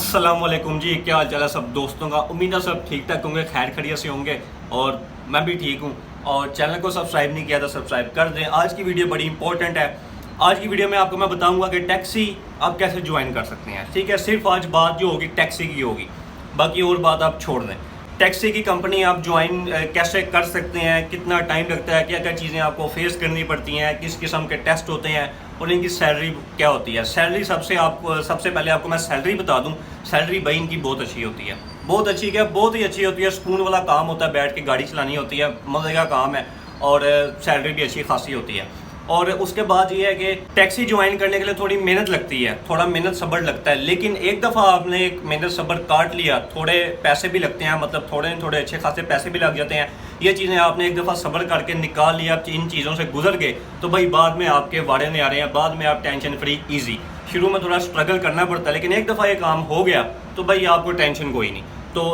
अस्सलाम वालेकुम जी, क्या हाल चाल है सब दोस्तों का। उम्मीद है सब ठीक ठाक होंगे, खैर खैरियत से होंगे और मैं भी ठीक हूँ। और चैनल को सब्सक्राइब नहीं किया तो सब्सक्राइब कर दें। आज की वीडियो बड़ी इंपॉर्टेंट है। आज की वीडियो में आपको मैं बताऊंगा कि टैक्सी आप कैसे ज्वाइन कर सकते हैं। ठीक है, सिर्फ आज बात जो होगी टैक्सी की होगी, बाकी और बात आप छोड़ दें। टैक्सी की कंपनी आप ज्वाइन कैसे कर सकते हैं, कितना टाइम लगता है, क्या क्या चीज़ें आपको फेस करनी पड़ती हैं, किस किस्म के टेस्ट होते हैं और इनकी सैलरी क्या होती है। सैलरी सबसे पहले आपको मैं सैलरी बता दूं। सैलरी भाई इनकी बहुत अच्छी होती है, बहुत अच्छी, क्या बहुत ही अच्छी होती है। सुकून वाला काम होता है, बैठ के गाड़ी चलानी होती है, मज़े का काम है और सैलरी भी अच्छी खासी होती है। और उसके बाद ये है कि टैक्सी ज्वाइन करने के लिए थोड़ी मेहनत लगती है, थोड़ा मेहनत सब्र लगता है। लेकिन एक दफ़ा आपने एक मेहनत सब्र काट लिया, थोड़े पैसे भी लगते हैं, मतलब थोड़े अच्छे खासे पैसे भी लग जाते हैं। ये चीज़ें आपने एक दफ़ा सब्र करके निकाल लिया, इन चीज़ों से गुजर गए, तो भाई बाद में आपके वाड़े नहीं आ रहे हैं, बाद में आप टेंशन फ्री ईजी। शुरू में थोड़ा स्ट्रगल करना पड़ता है, लेकिन एक दफ़ा ये काम हो गया तो भाई आपको टेंशन कोई नहीं। तो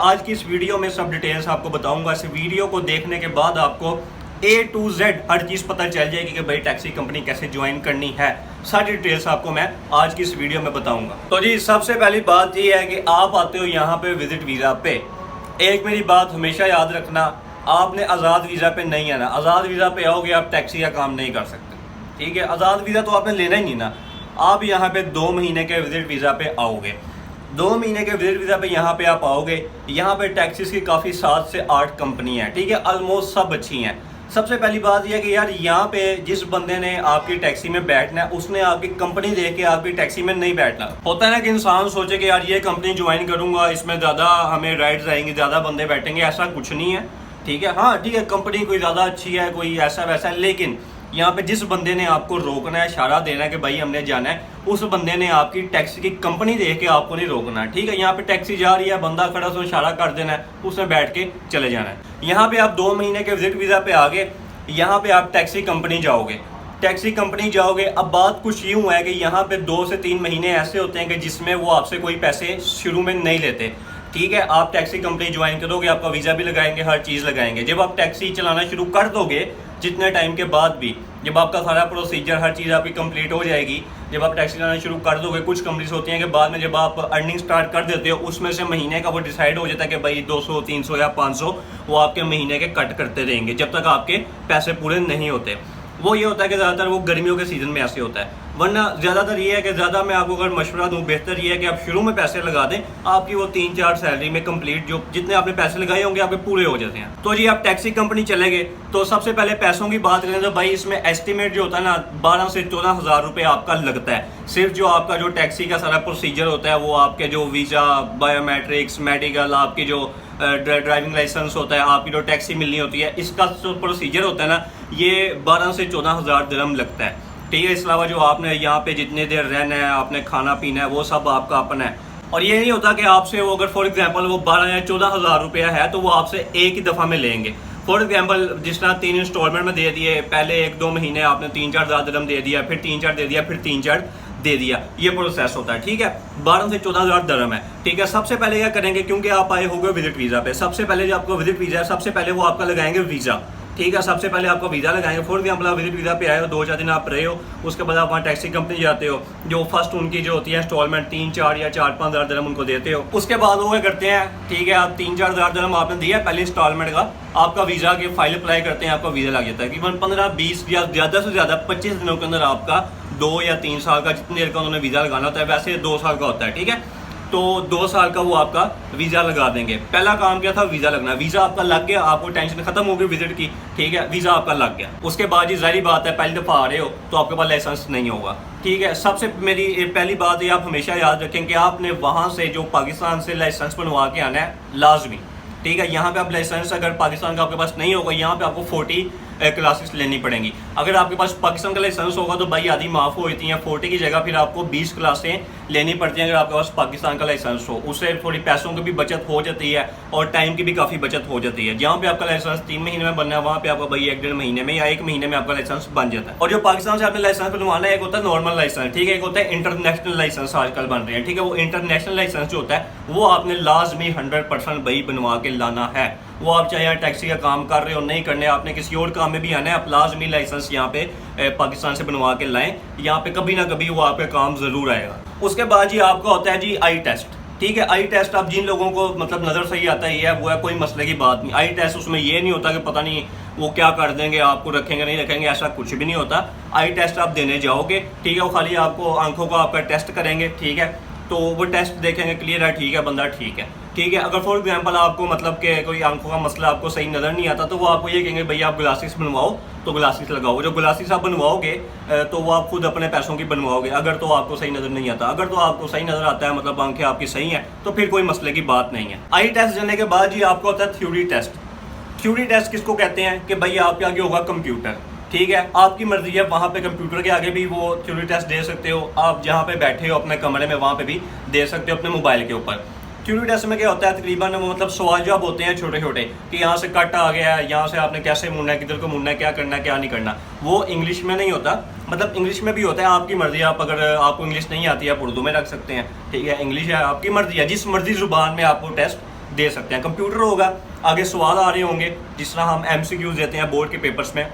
आज की इस वीडियो में सब डिटेल्स आपको बताऊँगा। इस वीडियो को देखने के बाद आपको A to Z हर चीज़ पता चल जाएगी कि भाई टैक्सी कंपनी कैसे ज्वाइन करनी है। सारी डिटेल्स आपको मैं आज की इस वीडियो में बताऊंगा। तो जी सबसे पहली बात ये है कि आप आते हो यहाँ पे विजिट वीज़ा पे। एक मेरी बात हमेशा याद रखना, आपने आज़ाद वीज़ा पे नहीं आना। आज़ाद वीज़ा पे आओगे आप टैक्सी का काम नहीं कर सकते, ठीक है। आज़ाद वीज़ा तो आपने लेना ही नहीं ना। आप यहाँ पे 2 महीने के विजिट वीज़ा पे आओगे, 2 महीने के विजिट वीज़ा पे यहाँ पे आप आओगे। यहाँ पे टैक्सीज की काफ़ी 7 से 8 कंपनी है, ठीक है, ऑलमोस्ट सब अच्छी हैं। सबसे पहली बात यह है कि यार यहाँ पे जिस बंदे ने आपकी टैक्सी में बैठना है उसने आपकी कंपनी देख के आपकी टैक्सी में नहीं बैठना। होता है ना कि इंसान सोचे कि यार ये कंपनी ज्वाइन करूंगा, इसमें ज़्यादा हमें राइड्स आएंगे, ज़्यादा बंदे बैठेंगे। ऐसा कुछ नहीं है, ठीक है। हाँ ठीक है, कंपनी कोई ज़्यादा अच्छी है, कोई ऐसा वैसा है, लेकिन यहाँ पे जिस बंदे ने आपको रोकना है, इशारा देना है कि भाई हमने जाना है, उस बंदे ने आपकी टैक्सी की कंपनी देख के आपको नहीं रोकना है, ठीक है। यहाँ पे टैक्सी जा रही है, बंदा खड़ा, उसको इशारा कर देना है, उसने बैठ के चले जाना है। यहाँ पे आप 2 महीने के विजिट वीज़ा पे आ गए, यहाँ पे आप टैक्सी कंपनी जाओगे। टैक्सी कंपनी जाओगे, अब बात कुछ यूँ है कि यहाँ पे 2 से 3 महीने ऐसे होते हैं कि जिसमें वो आपसे कोई पैसे शुरू में नहीं लेते, ठीक है। आप टैक्सी कंपनी ज्वाइन करोगे, आपका वीज़ा भी लगाएंगे, हर चीज़ लगाएंगे। जब आप टैक्सी चलाना शुरू कर दोगे, जितने टाइम के बाद भी, जब आपका सारा प्रोसीजर हर चीज़ आपकी कंप्लीट हो जाएगी, जब आप टैक्सी चलाना शुरू कर दोगे, कुछ कंपनीज होती हैं कि बाद में जब आप अर्निंग स्टार्ट कर देते हो, उसमें से महीने का वो डिसाइड हो जाता है कि भाई 200, 300 या 500 वो आपके महीने के कट करते रहेंगे जब तक आपके पैसे पूरे नहीं होते। वो ये होता है कि ज़्यादातर वो गर्मियों के सीज़न में ऐसे होता है, वरना ज़्यादातर ये है कि ज़्यादा मैं आपको अगर मशवरा दूँ, बेहतर ये है कि आप शुरू में पैसे लगा दें, आपकी वो 3-4 सैलरी में कंप्लीट जो जितने आपने पैसे लगाए होंगे आपके पूरे हो जाते हैं। तो जी आप टैक्सी कंपनी चले गए, तो सबसे पहले पैसों की बात करें तो भाई इसमें एस्टिमेट जो होता है ना 12 से 14 हज़ार रुपये आपका लगता है। सिर्फ जो आपका जो टैक्सी का सारा प्रोसीजर होता है, वो आपके जो वीज़ा, बायोमेट्रिक्स, मेडिकल, आपकी जो ड्राइविंग लाइसेंस होता है, आपकी जो टैक्सी मिलनी होती है, इसका जो प्रोसीजर होता है ना, ये 12 से 14 हज़ार दिरहम लगता है, ठीक है। इसके अलावा जो आपने यहाँ पे जितने देर रहना है, आपने खाना पीना है, वो सब आपका अपना है। और ये नहीं होता कि आपसे वो अगर फॉर एग्जांपल वो 12 या 14 हज़ार रुपया है तो वो आपसे एक ही दफ़ा में लेंगे। फॉर एग्जांपल जिस तरह 3 इंस्टॉलमेंट में दे दिए, पहले 1-2 महीने आपने 3-4 हज़ार दिरहम दे दिया, फिर 3-4 दे दिया, फिर 3-4 दे दिया, ये प्रोसेस होता है, ठीक है। 12 से 14 हज़ार दिरहम है, ठीक है। सबसे पहले क्या करेंगे, क्योंकि आप आए होंगे विजिट वीज़ा पे, सबसे पहले जो आपको विजिट वीज़ा है, सबसे पहले वो आपका लगाएंगे वीज़ा, ठीक है। सबसे पहले आपका वीज़ा लगाएंगे। फॉर एग्जाम्पल आप विजिट वीज़ा पे आए हो, 2-4 दिन आप रहे हो, उसके बाद आप वहाँ टैक्सी कंपनी जाते हो, जो फर्स्ट उनकी जो होती है इंस्टॉलमेंट 3-4 या 4-5 हज़ार दिरहम उनको देते हो। उसके बाद वो क्या करते हैं, ठीक है, आप 3-4 हज़ार दिरहम आपने दिया पहले इंस्टॉलमेंट का, आपका वीज़ा की फाइल अप्लाई करते हैं, आपका वीज़ा लग जाता है। तकरीबन 15-20 या ज़्यादा से ज़्यादा 25 दिनों के अंदर आपका 2 या 3 साल का, जितनी देर का उन्होंने वीज़ा लगाना होता है, वैसे 2 साल का होता है, ठीक है। तो 2 साल का वो आपका वीज़ा लगा देंगे। पहला काम क्या था, वीज़ा लगना। वीज़ा आपका लग गया, आपको टेंशन खत्म हो गई विजिट की, ठीक है, वीज़ा आपका लग गया। उसके बाद जी जाहिर बात है पहली दफ़ा आ रहे हो तो आपके पास लाइसेंस नहीं होगा, ठीक है। सबसे मेरी पहली बात ये आप हमेशा याद रखें कि आपने वहाँ से जो पाकिस्तान से लाइसेंस बनवा के आना है लाजमी, ठीक है। यहाँ पे आप लाइसेंस अगर पाकिस्तान का आपके पास नहीं होगा, यहाँ पे आपको 40 क्लासेस लेनी पड़ेंगी। अगर आपके पास पाकिस्तान का लाइसेंस होगा तो भाई आधी माफ़ हो जाती हैं, 40 की जगह फिर आपको 20 क्लासें लेनी पड़ती हैं अगर आपके पास पाकिस्तान का लाइसेंस हो। उससे थोड़ी पैसों की भी बचत हो जाती है और टाइम की भी काफ़ी बचत हो जाती है। जहाँ पे आपका लाइसेंस 3 महीने में बनना है, वहाँ पे आपका भाई 1-1.5 महीने में या 1 महीने में आपका लाइसेंस बन जाता है। और जो पाकिस्तान से आपने लाइसेंस बनवाना है, एक होता है नॉर्मल लाइसेंस, ठीक है, एक होता है इंटरनेशनल लाइसेंस आजकल बन रहे हैं, ठीक है। वो इंटरनेशनल लाइसेंस जो होता है वो आपने लाजमी 100% भाई बनवा के लाना है। वो आप चाहे यहाँ टैक्सी का काम कर रहे हो, नहीं करने, आपने किसी और काम में भी आना है, आप लाजमी लाइसेंस यहाँ पे पाकिस्तान से बनवा के लाएं। यहाँ पे कभी ना कभी वो आपका काम ज़रूर आएगा। उसके बाद जी आपका होता है जी आई टेस्ट। ठीक है, आई टेस्ट आप जिन लोगों को मतलब नज़र सही आता है वो है, कोई मसले की बात नहीं। आई टेस्ट उसमें ये नहीं होता कि पता नहीं वो क्या कर देंगे, आपको रखेंगे नहीं रखेंगे, ऐसा कुछ भी नहीं होता। आई टेस्ट आप देने जाओगे, ठीक है, वो खाली आपको आंखों का आपका टेस्ट करेंगे, ठीक है, तो वो टेस्ट देखेंगे क्लियर है, ठीक है, बंदा ठीक है, ठीक है। अगर फॉर एग्जांपल आपको मतलब कि कोई आंखों का मसला आपको सही नज़र नहीं आता तो वो आपको ये कहेंगे भैया आप ग्लासेस बनवाओ, तो ग्लासेस लगाओ। जो ग्लासेस आप बनवाओगे तो वो आप खुद अपने पैसों की बनवाओगे, अगर तो आपको सही नज़र नहीं आता। अगर तो आपको सही नज़र आता है, मतलब आंखें आपकी सही हैं, तो फिर कोई मसले की बात नहीं है। आई टेस्ट देने के बाद जी आपको होता है थ्योरी टेस्ट। थ्योरी टेस्ट किसको कहते हैं कि भाई आपके आगे होगा कंप्यूटर, ठीक है, आपकी मर्जी है, वहाँ पे कंप्यूटर के आगे भी वो थ्योरी टेस्ट दे सकते हो, आप जहाँ पे बैठे हो अपने कमरे में वहाँ पे भी दे सकते हो अपने मोबाइल के ऊपर। थ्योरी टेस्ट में क्या होता है, तकरीबन वो मतलब सवाल जवाब होते हैं छोटे छोटे, कि यहाँ से कट आ गया है, यहाँ से आपने कैसे मुड़ना है, किधर को मुड़ना है, क्या करना है, क्या नहीं करना। वो इंग्लिश में नहीं होता, मतलब इंग्लिश में भी होता है, आपकी मर्जी है। आप अगर आपको इंग्लिश नहीं आती है आप उर्दू में रख सकते हैं, ठीक है, इंग्लिश है, आपकी मर्जी है, जिस मर्जी ज़ुबान में आप वो टेस्ट दे सकते हैं। कंप्यूटर होगा, आगे सवाल आ रहे होंगे, जिस तरह हम MCQs देते हैं बोर्ड के पेपर्स में,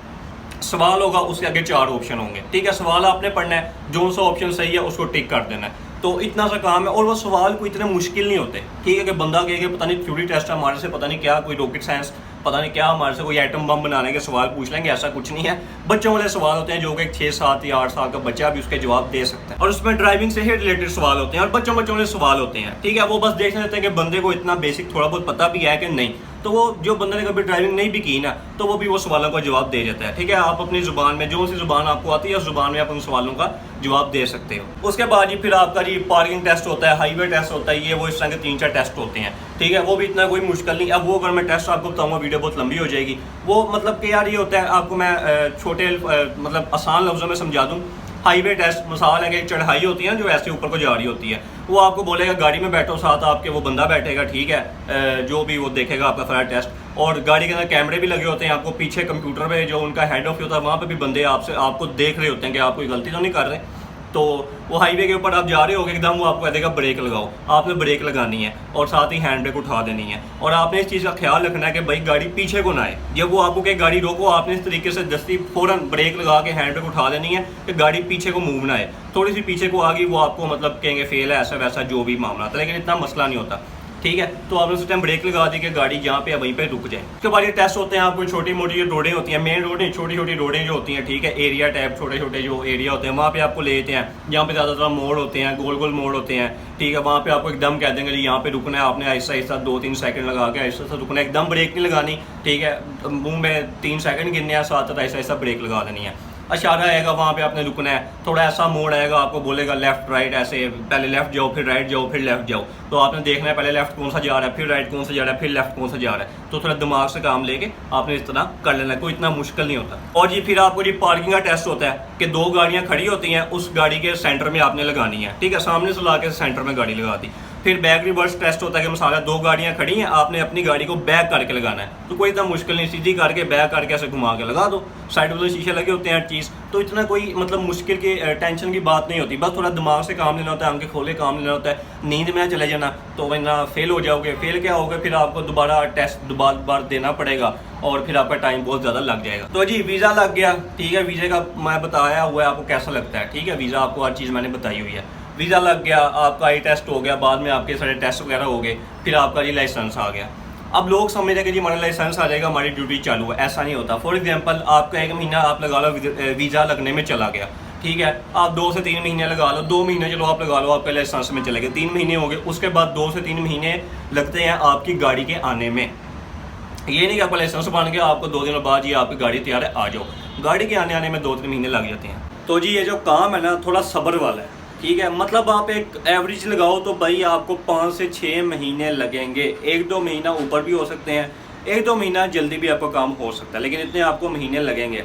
सवाल होगा, उसके आगे 4 ऑप्शन होंगे, ठीक है, सवाल आपने पढ़ना है, जो सा ऑप्शन सही है उसको टिक कर देना है। तो इतना सा काम है, और वो सवाल कोई इतने मुश्किल नहीं होते, ठीक है, कि बंदा कहे कि पता नहीं थ्योरी टेस्ट हमारे से पता नहीं क्या, कोई रॉकेट साइंस पता नहीं क्या, हमारे से कोई एटम बम बनाने के सवाल पूछ लेंगे, ऐसा कुछ नहीं है। बच्चों वाले सवाल होते हैं जो कि 6, 7 या 8 साल का बच्चा भी उसके जवाब दे सकता है, और उसमें ड्राइविंग से ही रिलेटेड सवाल होते हैं, और बच्चों वाले सवाल होते हैं, ठीक है। वो बस देख लेते हैं कि बंदे को इतना बेसिक थोड़ा बहुत पता भी है कि नहीं, तो वो जो बंदे ने कभी ड्राइविंग नहीं भी की ना, तो वो भी वो सवालों का जवाब दे देता है, ठीक है। आप अपनी ज़ुबान में जो सी ज़ुबान आपको आती है उस ज़ुबान में आप उन सवालों का जवाब दे सकते हो। उसके बाद जी फिर आपका जी पार्किंग टेस्ट होता है, हाईवे टेस्ट होता है, ये वो इस तरह के 3-4 टेस्ट होते हैं, ठीक है। वो भी इतना कोई मुश्किल नहीं। अब वो अगर मैं टेस्ट आपको बताऊँगा वीडियो बहुत लंबी हो जाएगी। वो मतलब कि यार ये होता है, आपको मैं छोटे मतलब आसान लफ्ज़ों में समझा दूँ। हाईवे टेस्ट मिसाल है कि चढ़ाई होती है जो ऐसे ऊपर को जा रही होती है, वो आपको बोलेगा गाड़ी में बैठो, साथ आपके वो बंदा बैठेगा, ठीक है, जो भी वो देखेगा आपका सारा टेस्ट, और गाड़ी के अंदर कैमरे भी लगे होते हैं, आपको पीछे कंप्यूटर पे जो उनका हेड ऑफ होता है वहाँ पे भी बंदे आपको देख रहे होते हैं कि आप कोई गलती तो नहीं कर रहे। तो वो हाईवे के ऊपर आप जा रहे होगे, एकदम वो आपको कह देगा ब्रेक लगाओ, आपने ब्रेक लगानी है और साथ ही हैंड ब्रेक उठा देनी है, और आपने इस चीज़ का ख्याल रखना है कि भाई गाड़ी पीछे को ना आए। जब वो आपको कहे गाड़ी रोको, आपने इस तरीके से दस्ती फ़ौरन ब्रेक लगा के हैंड ब्रेक उठा देनी है कि गाड़ी पीछे को मूव ना आए। थोड़ी सी पीछे को आ गई वो आपको मतलब कहेंगे फेल है, ऐसा वैसा जो भी मामला था, लेकिन इतना मसला नहीं होता, ठीक है। तो आपने उस टाइम ब्रेक लगा दी कि गाड़ी जहाँ पे है वहीं पे रुक जाए। उसके बाद ये टेस्ट होते हैं, आपको छोटी मोटी जो रोडें होती हैं, मेन रोडें, छोटी छोटी रोडें जो होती हैं, ठीक है, एरिया टाइप छोटे छोटे जो एरिया होते हैं वहाँ पे आपको ले लेते हैं, जहाँ पे ज़्यादातर मोड़ होते हैं, गोल गोल मोड़ होते हैं, ठीक है। वहाँ पे आपको एकदम कह देंगे जी यहाँ पे रुकना है, आपने आहिस्ता आहिस्ता 2-3 सेकंड लगा के आहिस्ता आहिस्ता रुकना है, एकदम ब्रेक नहीं लगानी, ठीक है, मुँह में 3 सेकंड गिनने हैं, साथ साथ आहिस्ता आहिस्ता ब्रेक लगा देनी है। इशारा आएगा वहाँ पे आपने रुकना है, थोड़ा ऐसा मोड़ आएगा, आपको बोलेगा लेफ्ट राइट, ऐसे पहले लेफ्ट जाओ फिर राइट जाओ फिर लेफ्ट जाओ, तो आपने देखना है पहले लेफ्ट कौन सा जा रहा है, फिर राइट कौन सा जा रहा है, फिर लेफ्ट कौन सा जा रहा है। तो थोड़ा दिमाग से काम लेके आपने इस तरह कर लेना है, कोई इतना मुश्किल नहीं होता। और जी फिर आपको जी पार्किंग का टेस्ट होता है कि 2 गाड़ियाँ खड़ी होती हैं, उस गाड़ी के सेंटर में आपने लगानी है, ठीक है, सामने से ला के सेंटर में गाड़ी लगा दी। फिर बैक रिवर्स टेस्ट होता है कि मसाला 2 गाड़ियाँ खड़ी हैं, आपने अपनी गाड़ी को बैक करके लगाना है, तो कोई इतना मुश्किल नहीं, सीधी करके बैक करके ऐसे घुमा के लगा दो, साइड में शीशे लगे होते हैं हर चीज़, तो इतना कोई मतलब मुश्किल की टेंशन की बात नहीं होती। बस थोड़ा दिमाग से काम लेना होता है, आंखें खोले काम लेना होता है, नींद में चले जाना तो वरना फेल हो जाओगे। फेल क्या होगा, फिर आपको दोबारा टेस्ट दोबारा देना पड़ेगा और फिर आपका टाइम बहुत ज़्यादा लग जाएगा। तो जी वीज़ा लग गया, ठीक है, वीज़े का मैं बताया हुआ है आपको कैसा लगता है, ठीक है, वीज़ा आपको हर चीज़ मैंने बताई हुई है। वीज़ा लग गया, आपका आई टेस्ट हो गया, बाद में आपके सारे टेस्ट वगैरह हो गए, फिर आपका जी लाइसेंस आ गया। अब लोग समझ रहे हैं कि जी हमारा लाइसेंस आ जाएगा, हमारी ड्यूटी चालू है, ऐसा नहीं होता। फॉर एग्जांपल आपका 1 महीना आप लगा लो वीज़ा लगने में चला गया, ठीक है, आप 2 से 3 महीने लगा लो, 2 महीने चलो आप लगा लो आपके लाइसेंस में चले गए, 3 महीने हो गए, उसके बाद 2 से 3 महीने लगते हैं आपकी गाड़ी के आने में। ये नहीं कि आपका लाइसेंस बन गया, आपको 2 दिन बाद ये आपकी गाड़ी तैयार है, आ जाओ, गाड़ी के आने में 2-3 महीने लग जाते हैं। तो जी ये जो काम है ना थोड़ा सब्र वाला है, ठीक है, मतलब आप एक एवरेज लगाओ तो भाई आपको 5 से 6 महीने लगेंगे, 1-2 महीना ऊपर भी हो सकते हैं, 1-2 महीना जल्दी भी आपका काम हो सकता है, लेकिन इतने आपको महीने लगेंगे।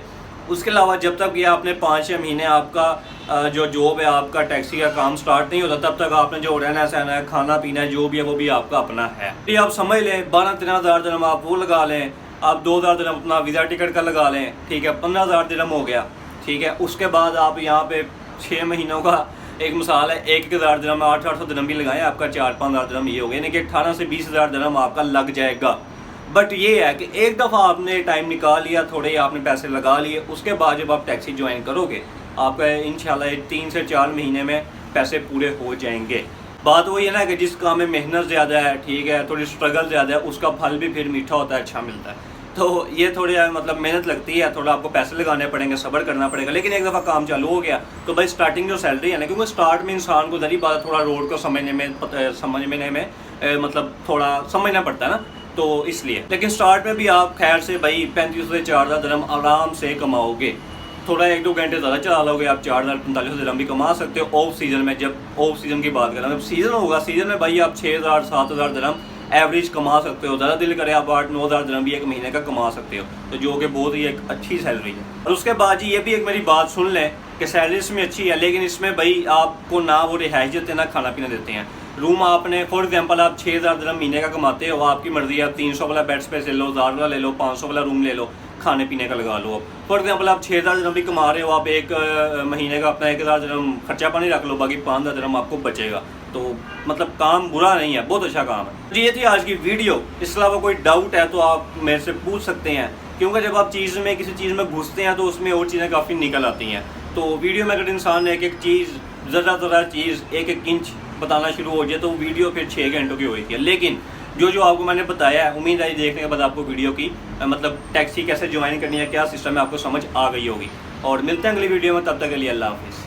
उसके अलावा जब तक ये आपने 5-6 महीने आपका जो जॉब है, आपका टैक्सी का काम स्टार्ट नहीं होता, तब तक आपने जो रहना सहना है, खाना पीना है, जो भी है वो भी आपका अपना है। ये आप समझ लें 12-13 हज़ार दिरहम आप वो लगा लें, आप 2,000 दिरहम अपना वीज़ा टिकट का लगा लें, ठीक है, 15,000 दिरहम हो गया, ठीक है। उसके बाद आप यहाँ पे 6 महीनों का एक मिसाल है 1,000 दिरहम, 800-800 दिरहम भी लगाएं, आपका 4-5 हज़ार दिरहम ये हो गए, यानी कि 18 से 20 हज़ार दिरहम आपका लग जाएगा, बट ये है कि एक दफ़ा आपने टाइम निकाल लिया, थोड़े आपने पैसे लगा लिए, उसके बाद जब आप टैक्सी ज्वाइन करोगे आपका इंशाल्लाह 3 से 4 महीने में पैसे पूरे हो जाएंगे। बात वही है ना कि जिस काम में मेहनत ज़्यादा है, ठीक है, थोड़ी स्ट्रगल ज़्यादा है, उसका फल भी फिर मीठा होता है, अच्छा मिलता है। तो ये थोड़ी मतलब मेहनत लगती है, थोड़ा आपको पैसे लगाने पड़ेंगे, सब्र करना पड़ेगा, लेकिन एक दफ़ा काम चालू हो गया तो भाई स्टार्टिंग जो सैलरी है ना, क्योंकि स्टार्ट में इंसान को जरी बात थोड़ा रोड को समझने में मतलब थोड़ा समझना पड़ता है ना, तो इसलिए। लेकिन स्टार्ट में भी आप खैर से भाई 35 से 4,000 दिरहम आराम से कमाओगे। थोड़ा 1-2 घंटे ज़्यादा चला लोगे आप 4,000-45,000 दिरहम भी कमा सकते हो ऑफ सीज़न में। जब ऑफ सीज़न की बात करें, जब सीज़न होगा, सीज़न में भाई आप 6,000-7,000 दिरहम एवरेज कमा सकते हो। ज़्यादा दिल करे आप 8-9,000 दिरहम भी एक महीने का कमा सकते हो, तो जो कि बहुत ही एक अच्छी सैलरी है। और उसके बाद जी ये भी एक मेरी बात सुन लें कि सैलरी इसमें अच्छी है, लेकिन इसमें भाई आपको ना वो रिहाइश देते हैं ना खाना पीना देते हैं। रूम आपने फॉर एग्जांपल आप 6,000 दिरहम महीने का कमाते हो, आपकी मर्जी, आप 300 वाला बेड स्पेस ले लो, 1,000 वाला ले लो, 500 वाला रूम ले लो, खाने पीने का लगा लो। फॉर एग्जांपल आप 6,000 दिरहम भी कमा रहे हो, आप एक महीने का अपना 1,000 दिरहम खर्चा पानी रख लो, बाकी 5,000 दिरहम आपको बचेगा। तो मतलब काम बुरा नहीं है, बहुत अच्छा काम है जी। ये थी आज की वीडियो। इसके अलावा कोई डाउट है तो आप मेरे से पूछ सकते हैं, क्योंकि जब आप किसी चीज़ में घुसते हैं तो उसमें और चीज़ें काफ़ी निकल आती हैं। तो वीडियो में अगर इंसान एक चीज़ ज़रा चीज़ 1-1 इंच बताना शुरू हो जाए तो वीडियो फिर 6 घंटों की होती है। लेकिन जो आपको मैंने बताया है, उम्मीद है देखने के बाद आपको वीडियो की मतलब टैक्सी कैसे ज्वाइन करनी है, क्या सिस्टम है, आपको समझ आ गई होगी। और मिलते हैं अगली वीडियो में, तब तक के लिए अल्लाह हाफिज़।